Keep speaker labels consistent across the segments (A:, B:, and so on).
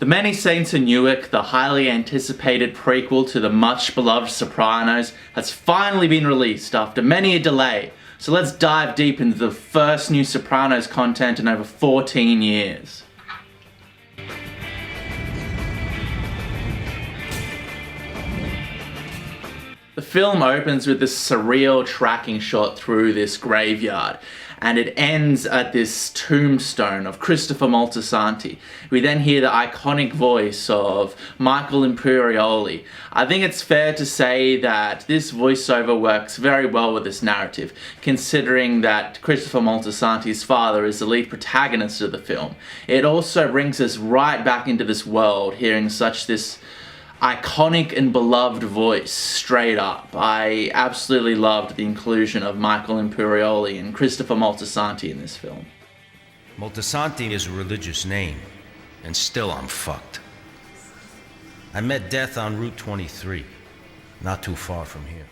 A: Many Saints in Newark, the highly anticipated prequel to the much beloved Sopranos, has finally been released after many a delay. So let's dive deep into the first new Sopranos content in over 14 years. The film opens with this surreal tracking shot through this graveyard, and it ends at this tombstone of Christopher Moltisanti. We then hear the iconic voice of Michael Imperioli. I think it's fair to say that this voiceover works very well with this narrative, considering that Christopher Moltisanti's father is the lead protagonist of the film. It also brings us right back into this world, hearing this iconic and beloved voice straight up. I absolutely loved the inclusion of Michael Imperioli and Christopher Moltisanti in this film.
B: Moltisanti is a religious name, and still I'm fucked. I met death on Route 23, not too far from here.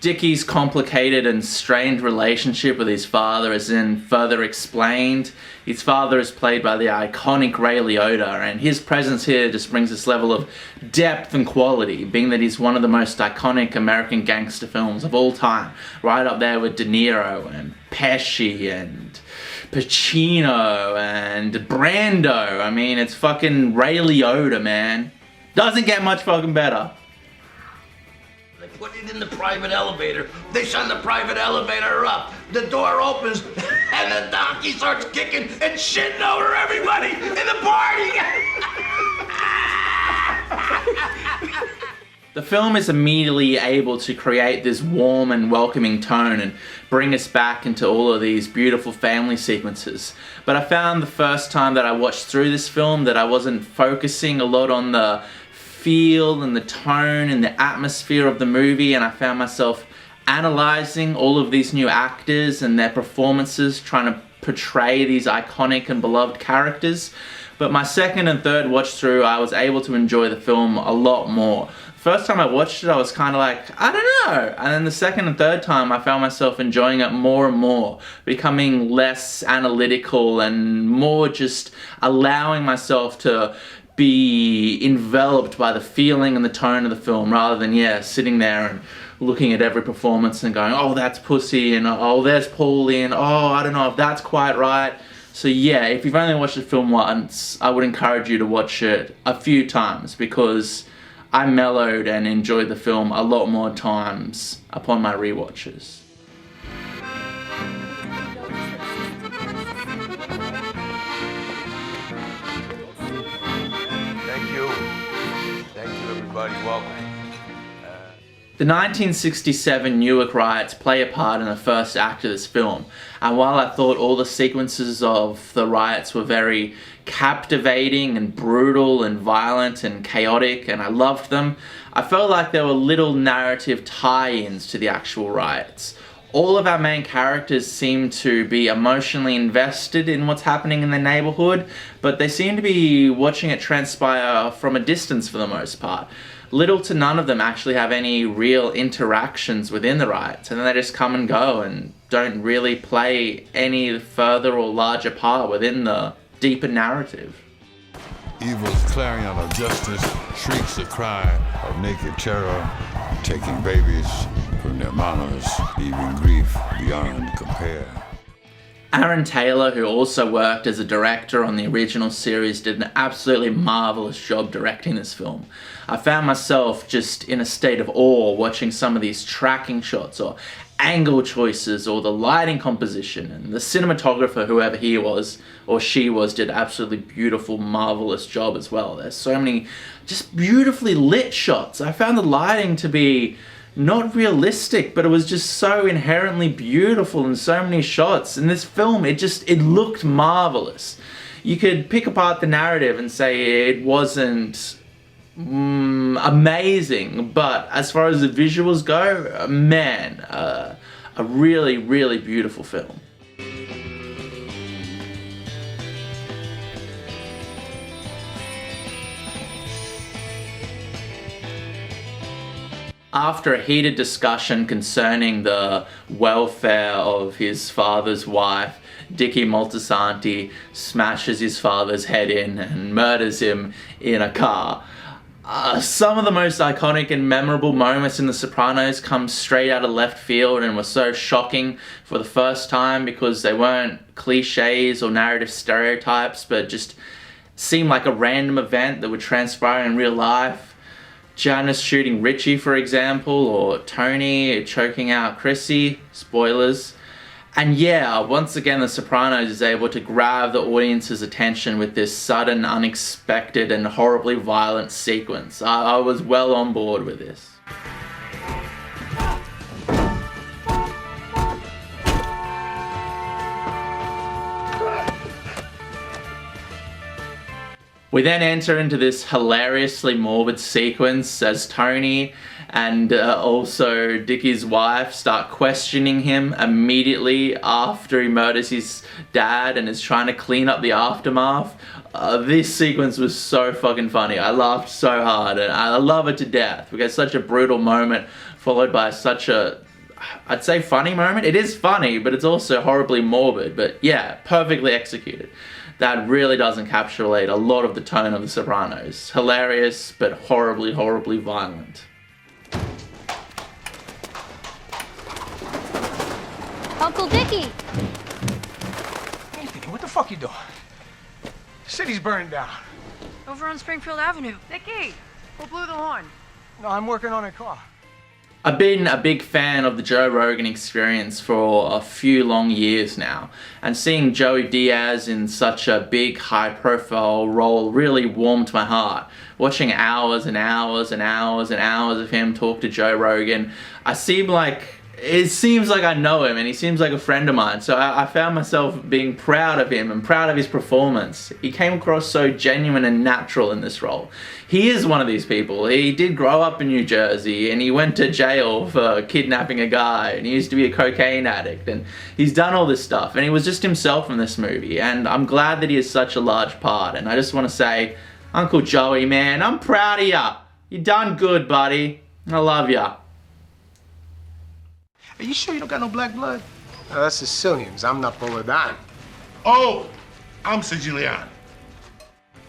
A: Dickie's complicated and strained relationship with his father is then further explained. His father is played by the iconic Ray Liotta, and his presence here just brings this level of depth and quality, being that he's one of the most iconic American gangster films of all time, right up there with De Niro and Pesci and Pacino and Brando. I mean, it's fucking Ray Liotta, man. Doesn't get much fucking better.
C: They put it in the private elevator. They send the private elevator up. The door opens, and the donkey starts kicking and shitting over everybody in the party.
A: The film is immediately able to create this warm and welcoming tone and bring us back into all of these beautiful family sequences. But I found the first time that I watched through this film that I wasn't focusing a lot on the feel and the tone and the atmosphere of the movie, and I found myself analyzing all of these new actors and their performances, trying to portray these iconic and beloved characters. But my second and third watch through, I was able to enjoy the film a lot more. First time I watched it, I was kind of like, I don't know. And then the second and third time, I found myself enjoying it more and more, becoming less analytical and more just allowing myself to be enveloped by the feeling and the tone of the film, rather than sitting there and looking at every performance and going, oh, that's pussy, and oh, there's Paulie, and oh, I don't know if that's quite right. So if you've only watched the film once, I would encourage you to watch it a few times, because I mellowed and enjoyed the film a lot more times upon my rewatches.
C: Welcome.
A: The 1967 Newark Riots play a part in the first act of this film, and while I thought all the sequences of the riots were very captivating and brutal and violent and chaotic, and I loved them, I felt like there were little narrative tie-ins to the actual riots. All of our main characters seem to be emotionally invested in what's happening in their neighborhood, but they seem to be watching it transpire from a distance for the most part. Little to none of them actually have any real interactions within the riots, and then they just come and go and don't really play any further or larger part within the deeper narrative.
D: Evil's clarion of justice shrieks the cry of naked terror, taking babies from their mamas, leaving grief beyond compare.
A: Aaron Taylor, who also worked as a director on the original series, did an absolutely marvelous job directing this film. I found myself just in a state of awe watching some of these tracking shots or angle choices or the lighting composition, and the cinematographer, whoever he was or she was, did an absolutely beautiful, marvelous job as well. There's so many just beautifully lit shots. I found the lighting to be not realistic, but it was just so inherently beautiful in so many shots. In this film, it looked marvelous. You could pick apart the narrative and say it wasn't amazing, but as far as the visuals go, man, a really, really beautiful film. After a heated discussion concerning the welfare of his father's wife, Dickie Moltisanti smashes his father's head in and murders him in a car. Some of the most iconic and memorable moments in The Sopranos come straight out of left field and were so shocking for the first time because they weren't cliches or narrative stereotypes, but just seemed like a random event that would transpire in real life. Janice shooting Richie, for example, or Tony choking out Chrissy, spoilers. And yeah, once again, The Sopranos is able to grab the audience's attention with this sudden, unexpected, and horribly violent sequence. I was well on board with this. We then enter into this hilariously morbid sequence as Tony and also Dickie's wife start questioning him immediately after he murders his dad and is trying to clean up the aftermath. This sequence was so fucking funny. I laughed so hard and I love it to death. We get such a brutal moment followed by such a, I'd say, funny moment. It is funny, but it's also horribly morbid. But yeah, perfectly executed. That really does encapsulate a lot of the tone of The Sopranos. Hilarious, but horribly, horribly violent.
E: Uncle Dickie!
F: Hey, Dickie, what the fuck you doing? The city's burning down.
E: Over on Springfield Avenue.
G: Dickie, who blew the horn?
F: No, I'm working on a car.
A: I've been a big fan of the Joe Rogan Experience for a few long years now, and seeing Joey Diaz in such a big, high-profile role really warmed my heart. Watching hours and hours and hours and hours of him talk to Joe Rogan, it seems like I know him and he seems like a friend of mine, so I found myself being proud of him and proud of his performance. He came across so genuine and natural in this role. He is one of these people. He did grow up in New Jersey and he went to jail for kidnapping a guy and he used to be a cocaine addict and he's done all this stuff and he was just himself in this movie, and I'm glad that he is such a large part. And I just want to say, Uncle Joey, man, I'm proud of ya. You done good, buddy. I love ya.
F: Are you sure you don't got no black blood? No, that's Sicilians. I'm Napoleon.
C: Oh, I'm Sicilian.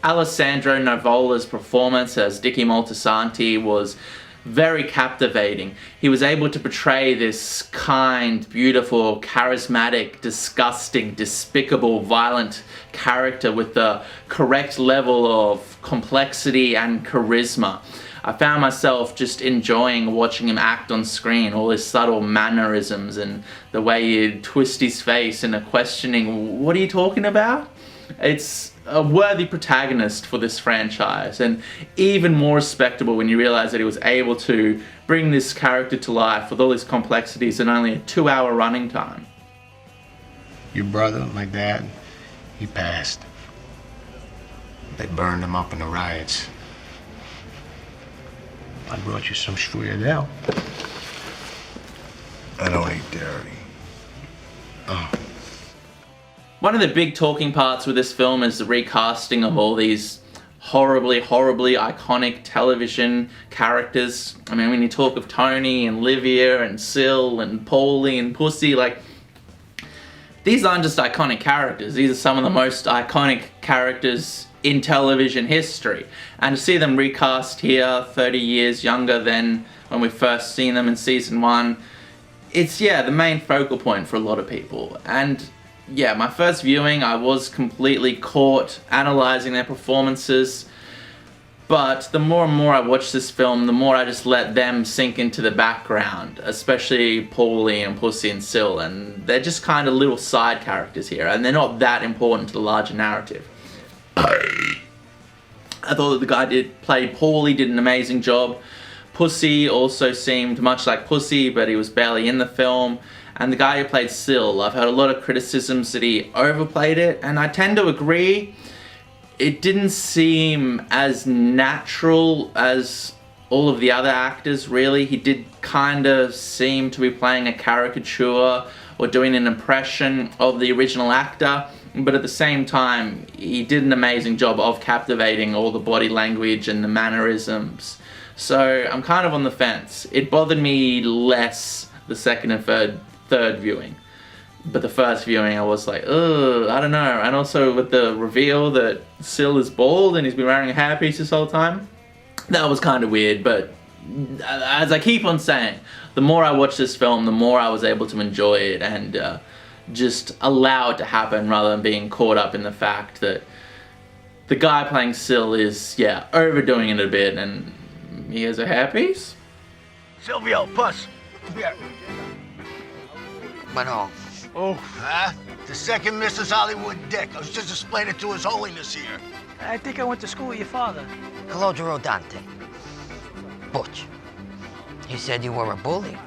A: Alessandro Nivola's performance as Dickie Moltisanti was very captivating. He was able to portray this kind, beautiful, charismatic, disgusting, despicable, violent character with the correct level of complexity and charisma. I found myself just enjoying watching him act on screen, all his subtle mannerisms and the way he'd twist his face in a questioning, what are you talking about? It's a worthy protagonist for this franchise, and even more respectable when you realize that he was able to bring this character to life with all his complexities in only a 2-hour running time.
F: Your brother, my dad, he passed. They burned him up in the riots. I brought you some strudel.
C: I don't eat dairy.
F: Oh.
A: One of the big talking parts with this film is the recasting of all these horribly, horribly iconic television characters. I mean, when you talk of Tony and Livia and Syl and Paulie and Pussy, like, these aren't just iconic characters. These are some of the most iconic characters in television history. And to see them recast here 30 years younger than when we first seen them in season 1, it's, yeah, the main focal point for a lot of people. And yeah, my first viewing, I was completely caught analysing their performances, but the more and more I watched this film, the more I just let them sink into the background, especially Paulie and Pussy and Syl, and they're just kind of little side characters here, and they're not that important to the larger narrative. I thought that the guy played Paulie did an amazing job. Pussy also seemed much like Pussy, but he was barely in the film. And the guy who played Syl, I've heard a lot of criticisms that he overplayed it, and I tend to agree. It didn't seem as natural as all of the other actors, really. He did kind of seem to be playing a caricature or doing an impression of the original actor, but at the same time, he did an amazing job of captivating all the body language and the mannerisms. So I'm kind of on the fence. It bothered me less the second and third viewing. But the first viewing I was like, ugh, I don't know. And also with the reveal that Sil is bald and he's been wearing a hairpiece this whole time, that was kind of weird. But as I keep on saying, the more I watch this film, the more I was able to enjoy it and just allow it to happen rather than being caught up in the fact that the guy playing Sil is, yeah, overdoing it a bit and he has a hairpiece.
C: Silvio, puss. Here.
F: Bueno.
C: Oh. Huh? The second Mrs. Hollywood Dick. I was just explaining to His Holiness here.
G: I think I went to school with your father.
F: Calogero Dante. Butch. He said you were a bully.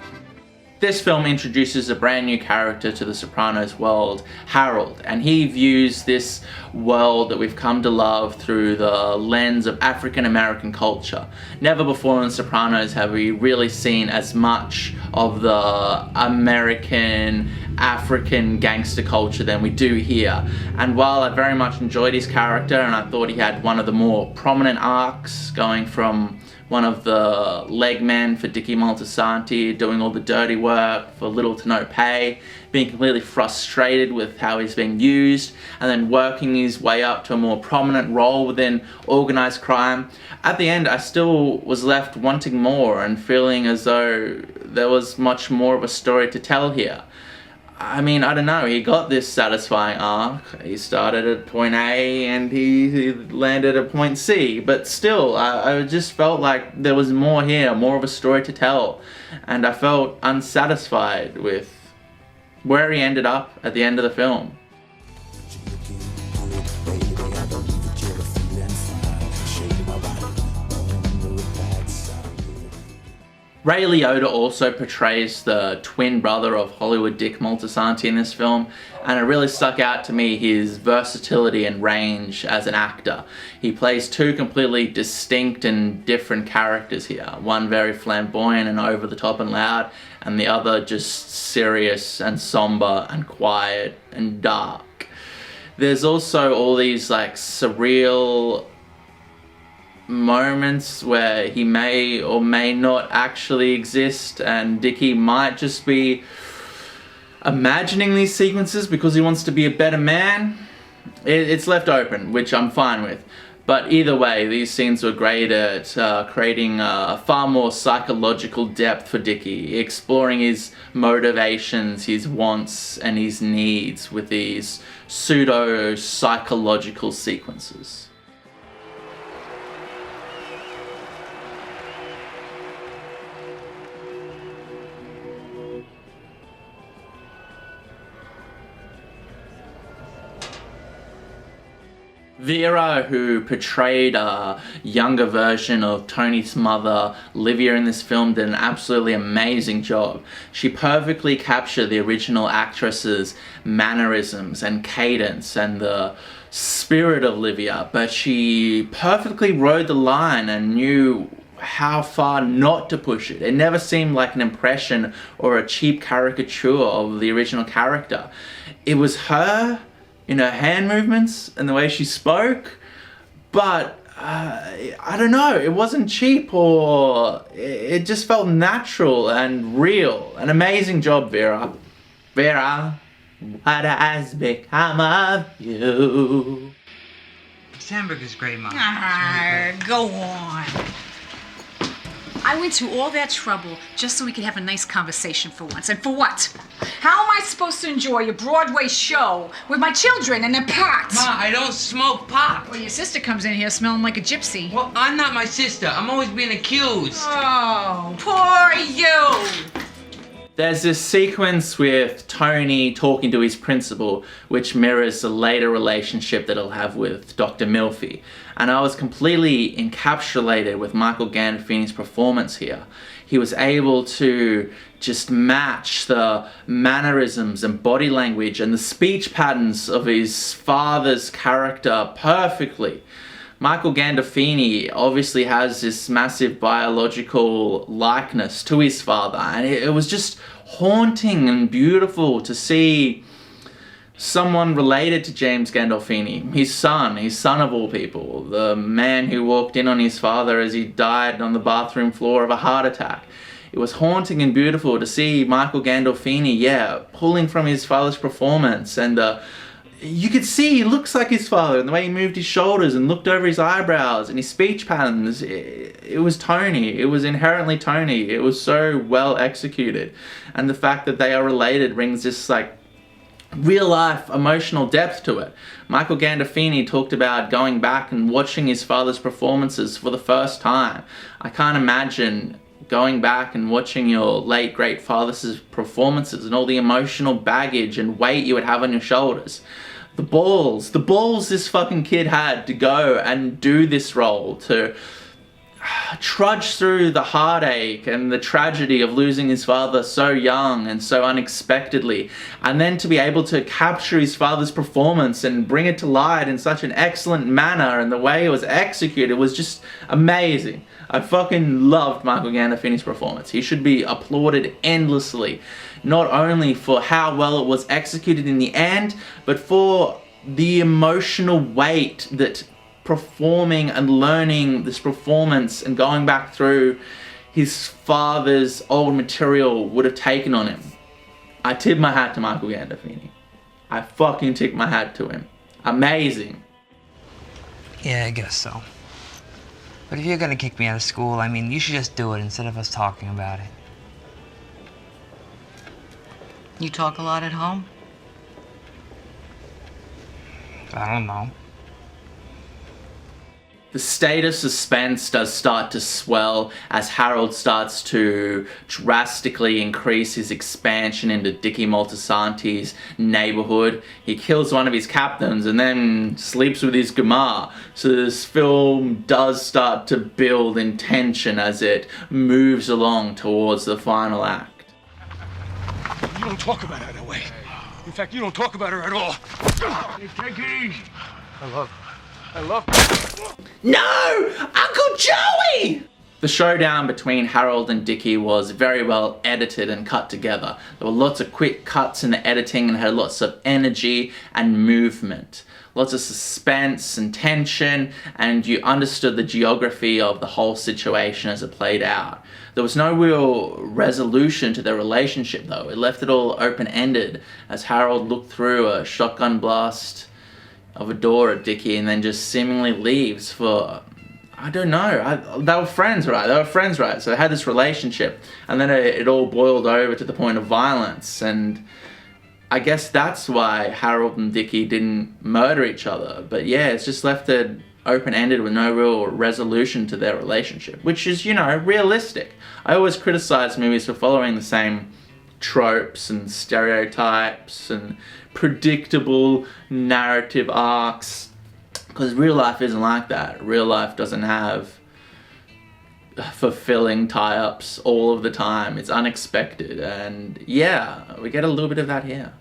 A: This film introduces a brand new character to the Sopranos world, Harold, and he views this world that we've come to love through the lens of African American culture. Never before in Sopranos have we really seen as much of the American African gangster culture than we do here. And while I very much enjoyed his character and I thought he had one of the more prominent arcs, going from one of the leg men for Dickie Moltisanti, doing all the dirty work for little to no pay, being completely frustrated with how he's being used, and then working his way up to a more prominent role within organized crime. At the end, I still was left wanting more and feeling as though there was much more of a story to tell here. I mean, I don't know, he got this satisfying arc. He started at point A and he landed at point C, but still, I just felt like there was more here, more of a story to tell, and I felt unsatisfied with where he ended up at the end of the film. Ray Liotta also portrays the twin brother of Hollywood Dick Moltisanti in this film, and it really stuck out to me his versatility and range as an actor. He plays two completely distinct and different characters here, one very flamboyant and over the top and loud, and the other just serious and somber and quiet and dark. There's also all these like surreal moments where he may or may not actually exist, and Dickie might just be imagining these sequences because he wants to be a better man. It's left open, which I'm fine with. But either way, these scenes were great at creating a far more psychological depth for Dickie, exploring his motivations, his wants, and his needs with these pseudo-psychological sequences. Vera, who portrayed a younger version of Tony's mother, Livia, in this film, did an absolutely amazing job. She perfectly captured the original actress's mannerisms and cadence and the spirit of Livia, but she perfectly rode the line and knew how far not to push it. It never seemed like an impression or a cheap caricature of the original character. It was her in her hand movements and the way she spoke, but I don't know, it wasn't cheap, or it just felt natural and real. An amazing job, Vera. Vera, what has become of you?
H: This hamburger's great, Mom.
I: Go on. I went to all that trouble just so we could have a nice conversation for once. And for what? How am I supposed to enjoy a Broadway show with my children and a pot?
H: Ma, I don't smoke pot.
I: Well, your sister comes in here smelling like a gypsy.
H: Well, I'm not my sister. I'm always being accused.
I: Oh, poor you.
A: There's this sequence with Tony talking to his principal, which mirrors the later relationship that he'll have with Dr. Milfy. And I was completely encapsulated with Michael Gandafini's performance here. He was able to just match the mannerisms and body language and the speech patterns of his father's character perfectly. Michael Gandolfini obviously has this massive biological likeness to his father, and it was just haunting and beautiful to see someone related to James Gandolfini, his son of all people, the man who walked in on his father as he died on the bathroom floor of a heart attack. it was haunting and beautiful to see Michael Gandolfini, pulling from his father's performance, and you could see he looks like his father, and the way he moved his shoulders and looked over his eyebrows and his speech patterns. It was Tony. It was inherently Tony. It was so well executed, and the fact that they are related brings this like real life emotional depth to it. Michael Gandolfini talked about going back and watching his father's performances for the first time. I can't imagine going back and watching your late great father's performances and all the emotional baggage and weight you would have on your shoulders. The balls this fucking kid had to go and do this role, to trudge through the heartache and the tragedy of losing his father so young and so unexpectedly, and then to be able to capture his father's performance and bring it to light in such an excellent manner, and the way it was executed was just amazing. I fucking loved Michael Gandolfini's performance. He should be applauded endlessly, not only for how well it was executed in the end, but for the emotional weight that performing and learning this performance and going back through his father's old material would have taken on him. I tip my hat to Michael Gandolfini. I fucking tip my hat to him. Amazing.
H: Yeah, I guess so. But if you're gonna kick me out of school, I mean, you should just do it instead of us talking about it. You talk a lot at home? I don't know.
A: The state of suspense does start to swell as Harold starts to drastically increase his expansion into Dickie Moltisanti's neighborhood. He kills one of his captains and then sleeps with his Gumar. So this film does start to build in tension as it moves along towards the final act.
C: You don't talk about her that way. In fact, you don't talk about her at all. Hey, take it easy. I love her.
A: No! Uncle Joey! The showdown between Harold and Dickie was very well edited and cut together. There were lots of quick cuts in the editing and had lots of energy and movement. Lots of suspense and tension, and you understood the geography of the whole situation as it played out. There was no real resolution to their relationship though. It left it all open-ended as Harold looked through a shotgun blast of a door at Dickie and then just seemingly leaves for, I don't know, they were friends, right? So they had this relationship, and then it all boiled over to the point of violence, and I guess that's why Harold and Dickie didn't murder each other. But yeah, it's just left it open-ended with no real resolution to their relationship, which is, you know, realistic. I always criticize movies for following the same tropes and stereotypes and predictable narrative arcs, because real life isn't like that. Real life doesn't have fulfilling tie-ups all of the time. It's unexpected, and yeah, we get a little bit of that here.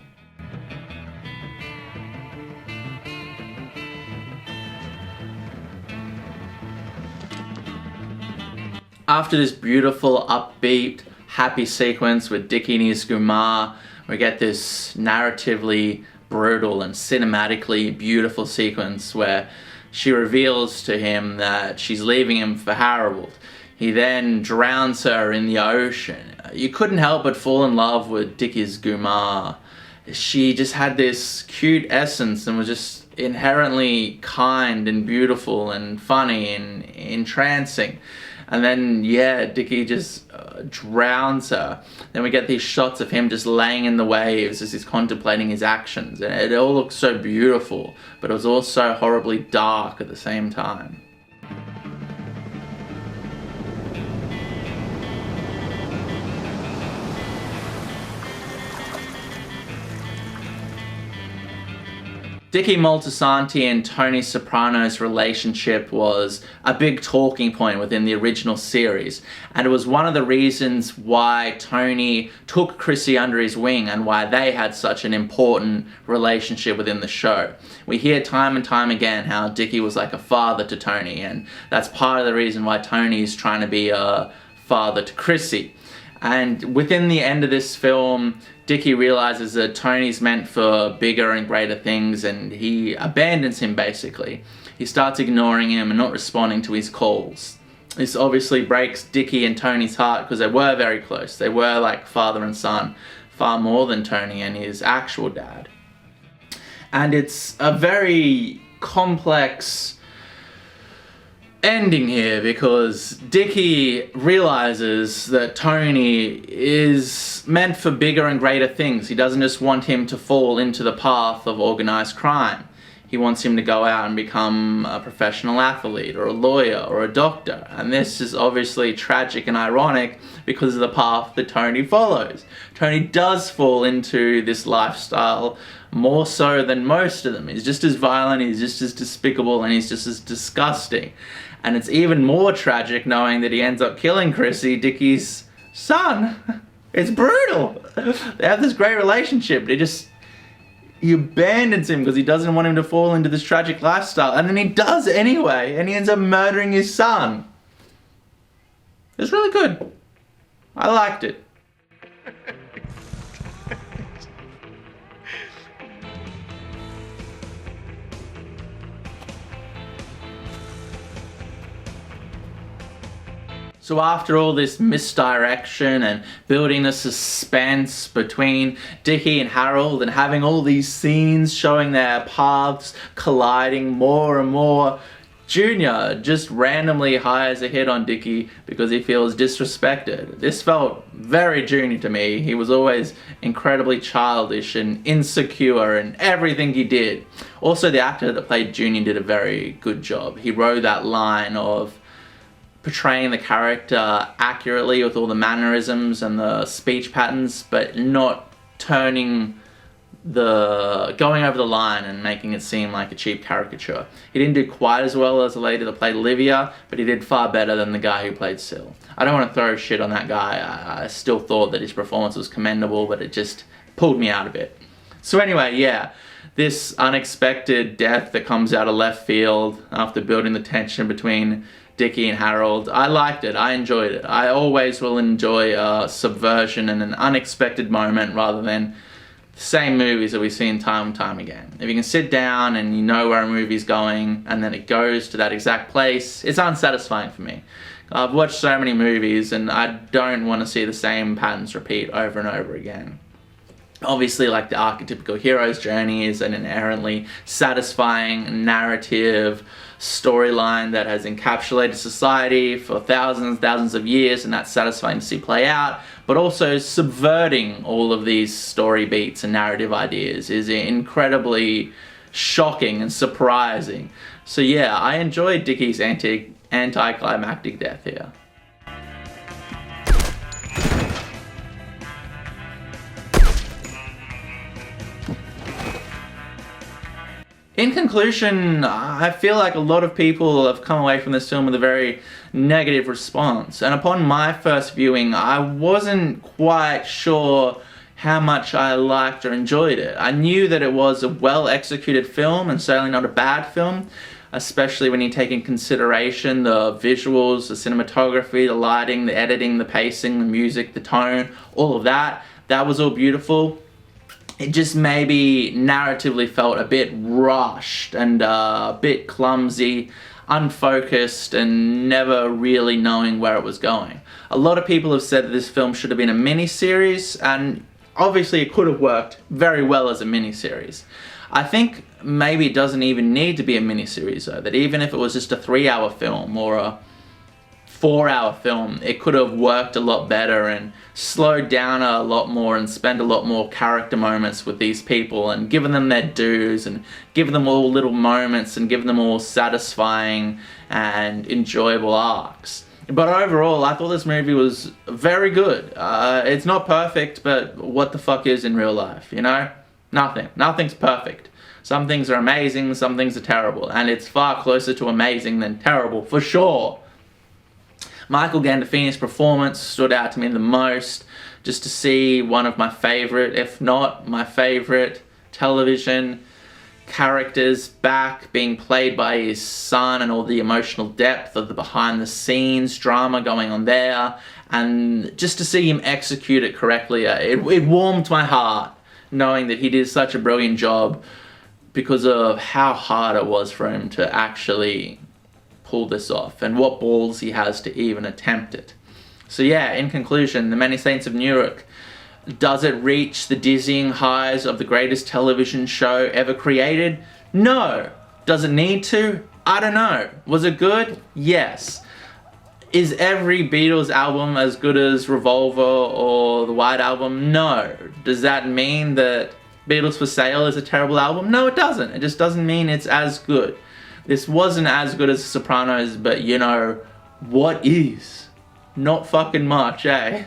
A: After this beautiful, upbeat, happy sequence with Dickie and his Gumar, we get this narratively brutal and cinematically beautiful sequence where she reveals to him that she's leaving him for Harold. He then drowns her in the ocean. You couldn't help but fall in love with Dickie's Gumar. She just had this cute essence and was just inherently kind and beautiful and funny and entrancing. And then, yeah, Dickie just drowns her. Then we get these shots of him just laying in the waves as he's contemplating his actions. And it all looks so beautiful, but it was also horribly dark at the same time. Dickie Moltisanti and Tony Soprano's relationship was a big talking point within the original series, and it was one of the reasons why Tony took Chrissy under his wing and why they had such an important relationship within the show. We hear time and time again how Dickie was like a father to Tony, and that's part of the reason why Tony's trying to be a father to Chrissy. And within the end of this film, Dickie realizes that Tony's meant for bigger and greater things, and he abandons him basically. He starts ignoring him and not responding to his calls. This obviously breaks Dickie and Tony's heart because they were very close. They were like father and son, far more than Tony and his actual dad. And it's a very complex ending here because Dickie realizes that Tony is meant for bigger and greater things. He doesn't just want him to fall into the path of organized crime. He wants him to go out and become a professional athlete or a lawyer or a doctor. And this is obviously tragic and ironic because of the path that Tony follows. Tony does fall into this lifestyle more so than most of them. He's just as violent, he's just as despicable, and he's just as disgusting. And it's even more tragic knowing that he ends up killing Chrissy, Dickie's son. It's brutal. They have this great relationship, but he abandons him because he doesn't want him to fall into this tragic lifestyle. And then he does anyway, and he ends up murdering his son. It's really good. I liked it. So after all this misdirection and building the suspense between Dickie and Harold and having all these scenes showing their paths colliding more and more, Junior just randomly hires a hit on Dickie because he feels disrespected. This felt very Junior to me. He was always incredibly childish and insecure in everything he did. Also, the actor that played Junior did a very good job. He rode that line of portraying the character accurately with all the mannerisms and the speech patterns, but not going over the line and making it seem like a cheap caricature. He didn't do quite as well as the lady that played Olivia, but he did far better than the guy who played Syl. I don't want to throw shit on that guy. I still thought that his performance was commendable, but it just pulled me out a bit. So anyway, yeah, this unexpected death that comes out of left field after building the tension between Dickie and Harold, I liked it. I enjoyed it. I always will enjoy a subversion and an unexpected moment rather than the same movies that we've seen time and time again. If you can sit down and you know where a movie's going and then it goes to that exact place, it's unsatisfying for me. I've watched so many movies and I don't want to see the same patterns repeat over and over again. Obviously, like the archetypical hero's journey is an inherently satisfying narrative storyline that has encapsulated society for thousands of years, and that's satisfying to see play out. But also subverting all of these story beats and narrative ideas is incredibly shocking and surprising. So yeah, I enjoyed Dickie's anticlimactic death here. In conclusion, I feel like a lot of people have come away from this film with a very negative response. And upon my first viewing, I wasn't quite sure how much I liked or enjoyed it. I knew that it was a well-executed film and certainly not a bad film, especially when you take in consideration the visuals, the cinematography, the lighting, the editing, the pacing, the music, the tone, all of that. That was all beautiful. It just maybe narratively felt a bit rushed and a bit clumsy, unfocused, and never really knowing where it was going. A lot of people have said that this film should have been a mini-series, and obviously it could have worked very well as a mini-series. I think maybe it doesn't even need to be a mini-series though, that even if it was just a 3-hour film or a 4-hour film, it could have worked a lot better and slowed down a lot more and spent a lot more character moments with these people and given them their dues and given them all little moments and given them all satisfying and enjoyable arcs. But overall, I thought this movie was very good. It's not perfect, but what the fuck is in real life, you know? Nothing. Nothing's perfect. Some things are amazing, some things are terrible, and it's far closer to amazing than terrible, for sure. Michael Gandafina's performance stood out to me the most, just to see one of my favorite, if not my favorite, television characters back, being played by his son, and all the emotional depth of the behind the scenes drama going on there, and just to see him execute it correctly, it warmed my heart knowing that he did such a brilliant job because of how hard it was for him to actually pull this off, and what balls he has to even attempt it. So yeah, in conclusion, The Many Saints of Newark, does it reach the dizzying highs of the greatest television show ever created? No. Does it need to? I don't know. Was it good? Yes. Is every Beatles album as good as Revolver or the White Album? No. Does that mean that Beatles for Sale is a terrible album? No, it doesn't. It just doesn't mean it's as good. This wasn't as good as Sopranos, but you know, what is? Not fucking much, eh?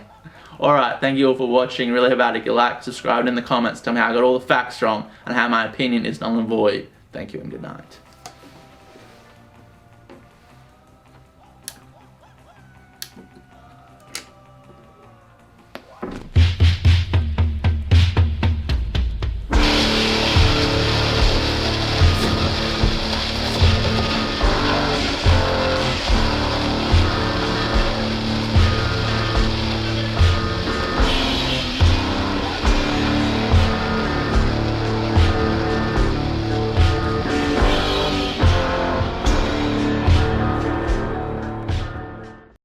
A: Alright, thank you all for watching. Really about it. You like, subscribe in the comments. Tell me how I got all the facts wrong and how my opinion is null and void. Thank you and good night.